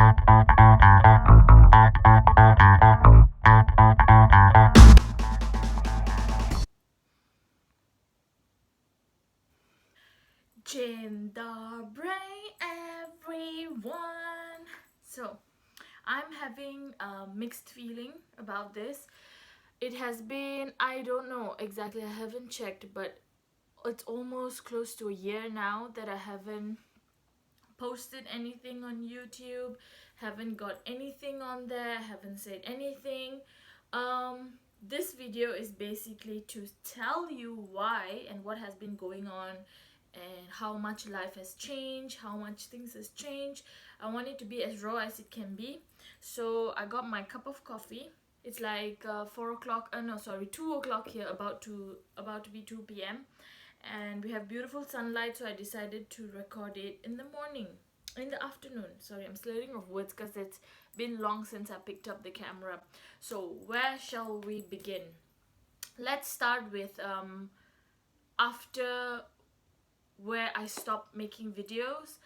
Dzień Dobry, everyone. So, I'm having a mixed feeling about this. It has been, I don't know exactly, I haven't checked, but it's almost close to a year now that I haven't posted anything on YouTube, haven't got anything on there, haven't said anything. This video is basically to tell you why and what has been going on and how much life has changed, how much things has changed. I want it to be as raw as it can be. So I got my cup of coffee. It's like 4 o'clock, no sorry, 2 o'clock here, about to be 2 p.m. And we have beautiful sunlight, so I decided to record it in the morning, in the afternoon. Sorry, I'm slurring of words because it's been long since I picked up the camera. So where shall we begin? Let's start with after where I stopped making videos.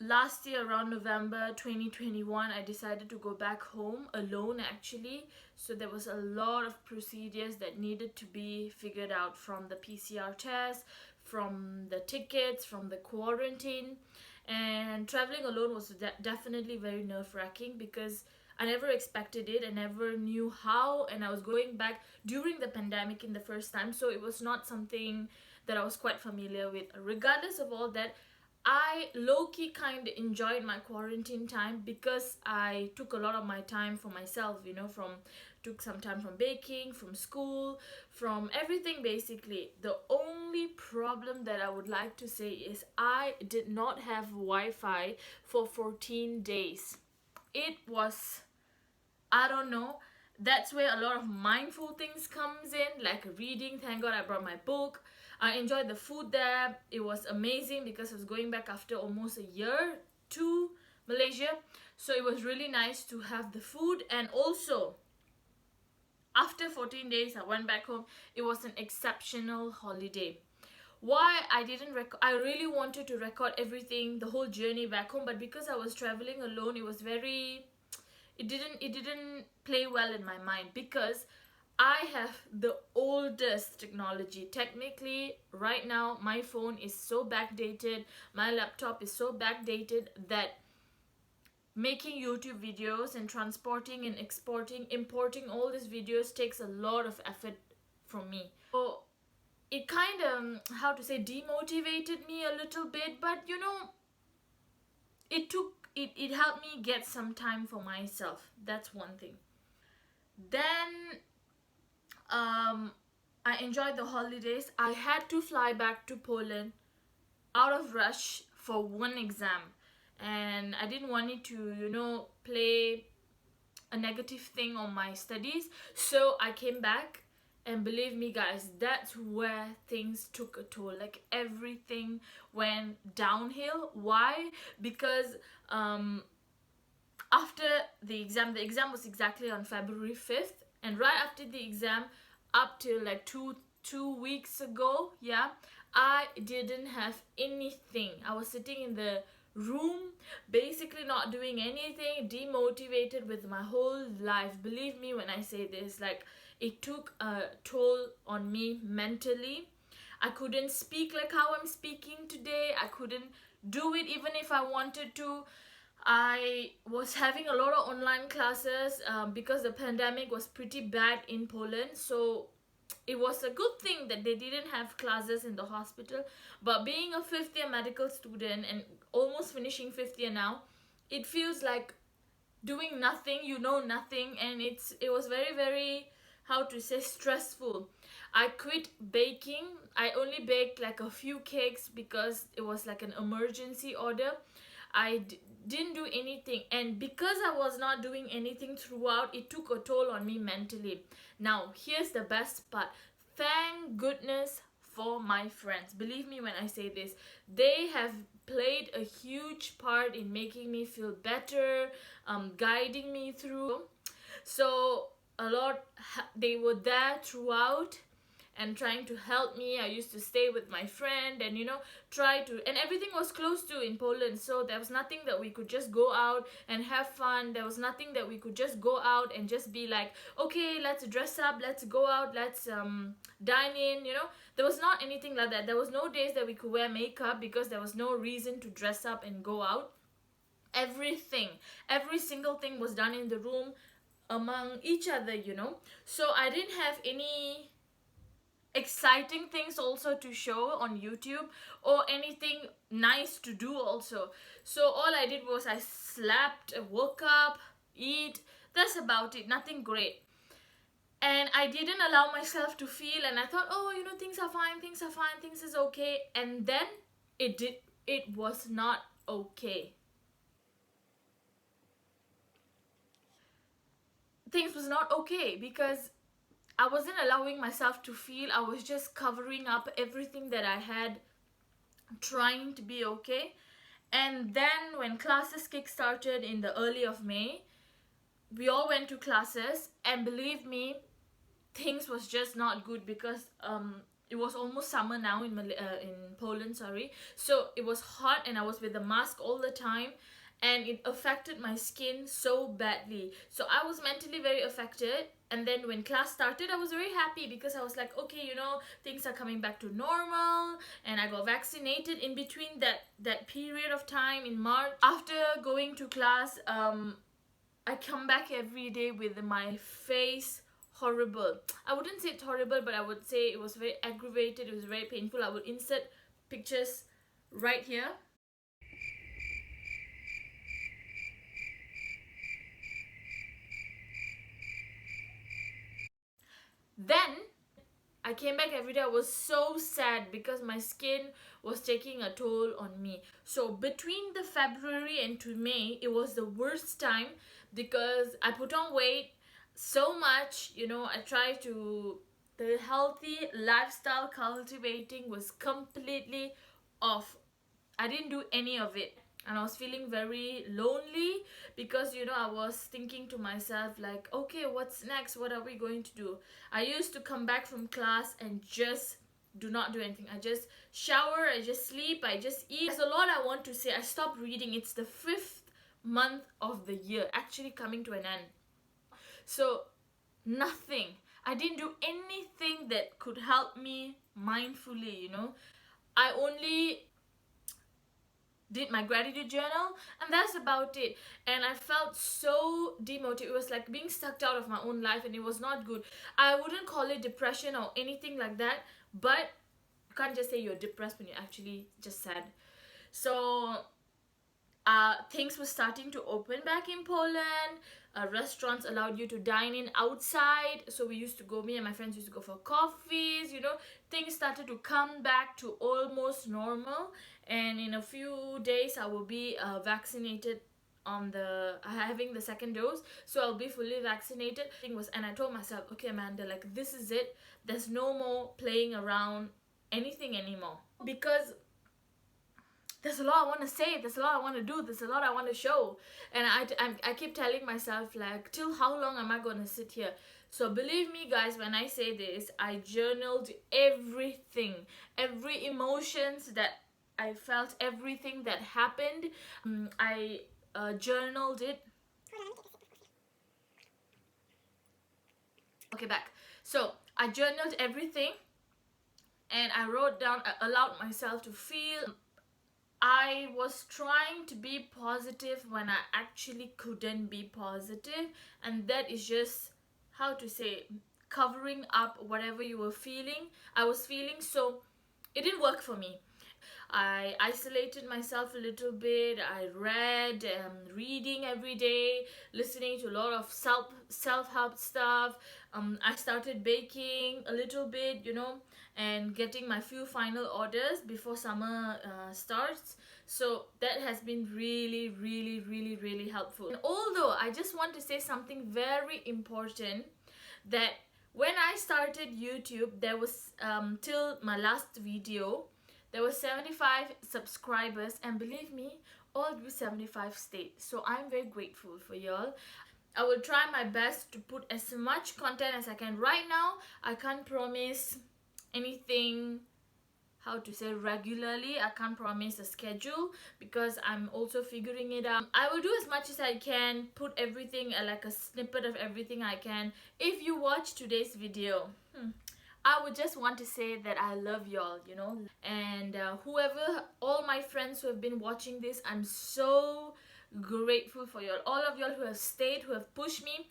Last year around November 2021, I decided to go back home alone actually. So there was a lot of procedures that needed to be figured out, from the PCR test, from the tickets, from the quarantine. And traveling alone was definitely very nerve-wracking because I never expected it. I never knew how, and I was going back during the pandemic in the first time, so it was not something that I was quite familiar with. Regardless of all that, I low-key kind of enjoyed my quarantine time because I took a lot of my time for myself, took some time from baking, from school, from everything basically. The only problem that I would like to say is I did not have Wi-Fi for 14 days. It was, I don't know, that's where a lot of mindful things comes in, like reading. Thank God I brought my book. I enjoyed the food there. It was amazing because I was going back after almost a year to Malaysia. So it was really nice to have the food. And also, after 14 days, I went back home. It was an exceptional holiday. Why I didn't I really wanted to record everything, the whole journey back home, but because I was traveling alone, it was very, it didn't play well in my mind because I have the oldest technology. Technically, right now, my phone is so backdated, my laptop is so backdated that making YouTube videos and transporting and exporting, importing all these videos takes a lot of effort from me. So it kind of, how to say, demotivated me a little bit, but it helped me get some time for myself. That's one thing. Then I enjoyed the holidays. I had to fly back to Poland out of rush for one exam, and I didn't want it to play a negative thing on my studies. So I came back, and believe me guys, that's where things took a toll. Like, everything went downhill. Why? Because after the exam was exactly on February 5th, and right after the exam, up till like two weeks ago, yeah, I didn't have anything. I was sitting in the room, basically not doing anything, demotivated with my whole life. Believe me when I say this, like, it took a toll on me mentally. I couldn't speak like how I'm speaking today. I couldn't do it even if I wanted to. I was having a lot of online classes because the pandemic was pretty bad in Poland. So it was a good thing that they didn't have classes in the hospital. But being a fifth year medical student and almost finishing fifth year now, it feels like doing nothing, nothing. And it was very, very, how to say, stressful. I quit baking. I only baked like a few cakes because it was like an emergency order. I didn't do anything, and because I was not doing anything throughout, it took a toll on me mentally. Now here's the best part. Thank goodness for my friends. Believe me when I say this, they have played a huge part in making me feel better, guiding me through. So they were there throughout, and trying to help me. I used to stay with my friend and, you know, try to, and everything was closed to in Poland, so there was nothing that we could just go out and have fun. There was nothing that we could just go out and just be like, okay, let's dress up, let's go out, let's dine in, you know. There was not anything like that. There was no days that we could wear makeup because there was no reason to dress up and go out. Everything, every single thing was done in the room among each other, you know. So I didn't have any exciting things also to show on YouTube or anything nice to do also. So all I did was I slept, woke up, eat, that's about it, nothing great. And I didn't allow myself to feel, and I thought, oh, you know, things are fine, things are fine, things is okay. And then it was not okay. Things was not okay because I wasn't allowing myself to feel. I was just covering up everything that I had, trying to be okay. And then when classes kick-started in the early of May, we all went to classes, and believe me, things was just not good because it was almost summer now in Poland, sorry. So it was hot and I was with a mask all the time, and it affected my skin so badly. So I was mentally very affected. And then when class started, I was very happy because I was like, okay, you know, things are coming back to normal. And I got vaccinated in between that period of time in March. After going to class, I come back every day with my face horrible. I wouldn't say it's horrible, but I would say it was very aggravated. It was very painful. I will insert pictures right here. Then I came back every day. I was so sad because my skin was taking a toll on me. So between the February and to May, it was the worst time because I put on weight so much, you know. I tried to, the healthy lifestyle cultivating was completely off. I didn't do any of it. And I was feeling very lonely because, you know, I was thinking to myself like, okay, what's next? What are we going to do? I used to come back from class and just do not do anything. I just shower, I just sleep, I just eat. There's a lot I want to say. I stopped reading. It's the 5th month of the year, actually coming to an end. So nothing. I didn't do anything that could help me mindfully, you know. I only did my gratitude journal, and that's about it. And I felt so demotivated. It was like being sucked out of my own life, and it was not good. I wouldn't call it depression or anything like that, but you can't just say you're depressed when you're actually just sad. So things were starting to open back in Poland. Restaurants allowed you to dine in outside, so we used to go, me and my friends used to go for coffees, you know. Things started to come back to almost normal, and in a few days I will be vaccinated on the having the second dose, so I'll be fully vaccinated. And I told myself, okay Amanda, like, this is it. There's no more playing around anything anymore, because there's a lot I want to say, there's a lot I want to do, there's a lot I want to show. And I keep telling myself, like, till how long am I going to sit here? So believe me guys, when I say this, I journaled everything, every emotions that I felt, everything that happened. I journaled it. Okay, back. So I journaled everything, and I wrote down, I allowed myself to feel. I was trying to be positive when I actually couldn't be positive, and that is just, how to say, covering up whatever you were feeling. I was feeling, so it didn't work for me. I isolated myself a little bit. I read, reading every day, listening to a lot of self-help stuff. I started baking a little bit, you know, and getting my few final orders before summer starts. So that has been really, really, really, really helpful. And although I just want to say something very important, that when I started YouTube, there was till my last video, there were 75 subscribers, and believe me, all those 75 stayed. So I'm very grateful for y'all. I will try my best to put as much content as I can. Right now, I can't promise anything, how to say, regularly. I can't promise a schedule because I'm also figuring it out. I will do as much as I can, put everything, like a snippet of everything I can. If you watch today's video, I would just want to say that I love y'all, you know. And whoever, all my friends who have been watching this, I'm so grateful for y'all. All of y'all who have stayed, who have pushed me,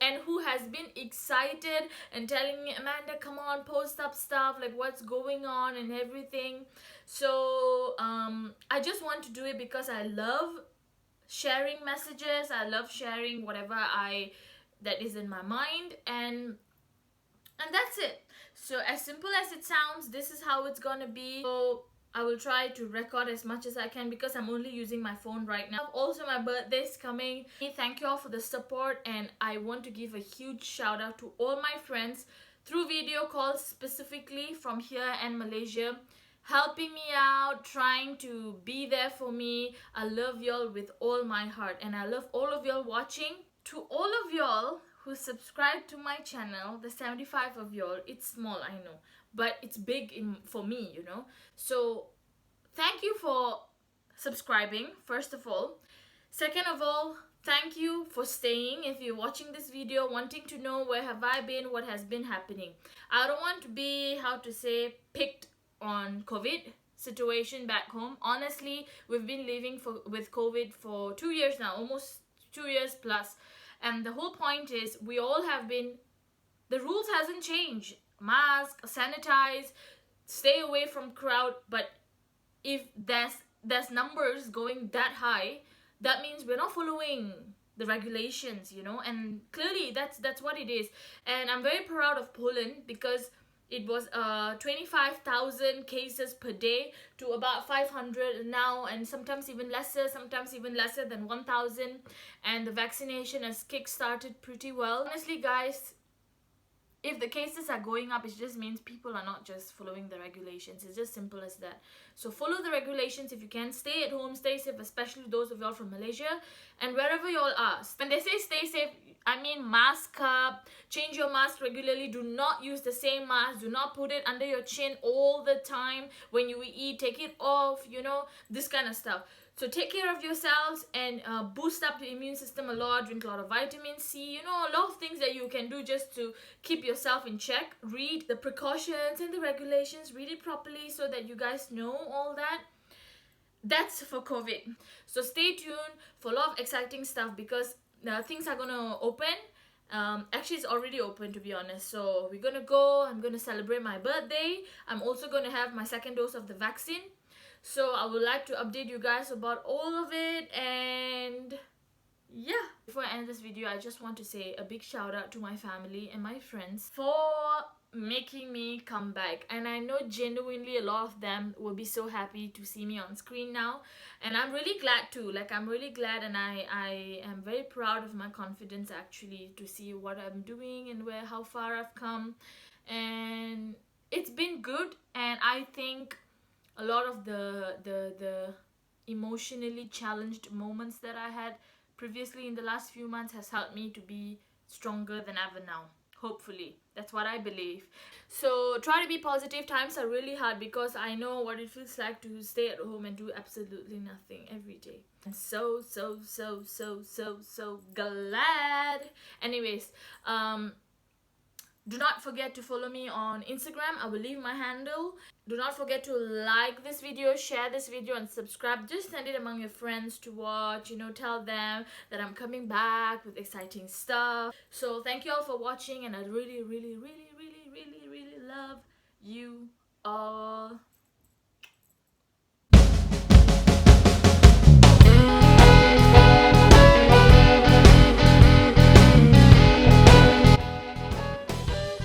and who has been excited and telling me, Amanda, come on, post up stuff, like what's going on and everything. So I just want to do it because I love sharing messages. I love sharing whatever that is in my mind, and that's it. So as simple as it sounds, this is how it's gonna be. So I will try to record as much as I can because I'm only using my phone right now. Also, my birthday's coming. Thank you all for the support, and I want to give a huge shout out to all my friends through video calls, specifically from here and Malaysia, helping me out, trying to be there for me. I love y'all with all my heart, and I love all of y'all watching. To all of y'all who subscribe to my channel, the 75 of y'all, it's small, I know, but it's big for me, you know. So thank you for subscribing, first of all. Second of all, thank you for staying. If you're watching this video wanting to know where have I been, what has been happening, I don't want to be, how to say, picked on COVID situation back home. Honestly, we've been living with COVID for 2 years now, almost 2 years plus. And the whole point is, we all have been, the rules hasn't changed. Mask, sanitize, stay away from crowd. But if there's numbers going that high, that means we're not following the regulations, you know. And clearly that's what it is. And I'm very proud of Poland because it was 25,000 cases per day to about 500 now, and sometimes even lesser than 1,000. And the vaccination has kick-started pretty well. Honestly, guys, if the cases are going up, it just means people are not just following the regulations. It's just simple as that. So follow the regulations if you can. Stay at home, stay safe, especially those of y'all from Malaysia. And wherever y'all are, when they say stay safe, I mean mask up, change your mask regularly. Do not use the same mask. Do not put it under your chin all the time. When you eat, take it off, you know, this kind of stuff. So take care of yourselves and boost up the immune system a lot. Drink a lot of vitamin C, you know, a lot of things that you can do just to keep yourself in check. Read the precautions and the regulations. Read it properly so that you guys know all that. That's for COVID. So stay tuned for a lot of exciting stuff because things are gonna open. Actually, it's already open, to be honest. So we're gonna go. I'm gonna celebrate my birthday. I'm also gonna have my second dose of the vaccine. So I would like to update you guys about all of it. And yeah, before I end this video, I just want to say a big shout out to my family and my friends for making me come back. And I know genuinely a lot of them will be so happy to see me on screen now, and I'm really glad too. Like, I'm really glad, and I am very proud of my confidence actually, to see what I'm doing and how far I've come. And it's been good, and I think a lot of the emotionally challenged moments that I had previously in the last few months has helped me to be stronger than ever now. Hopefully, that's what I believe. So try to be positive. Times are really hard because I know what it feels like to stay at home and do absolutely nothing every day. I'm so glad. Anyways, do not forget to follow me on Instagram. I will leave my handle. Do not forget to like this video, share this video, and subscribe. Just send it among your friends to watch, you know, tell them that I'm coming back with exciting stuff. So thank you all for watching, and I really love you all.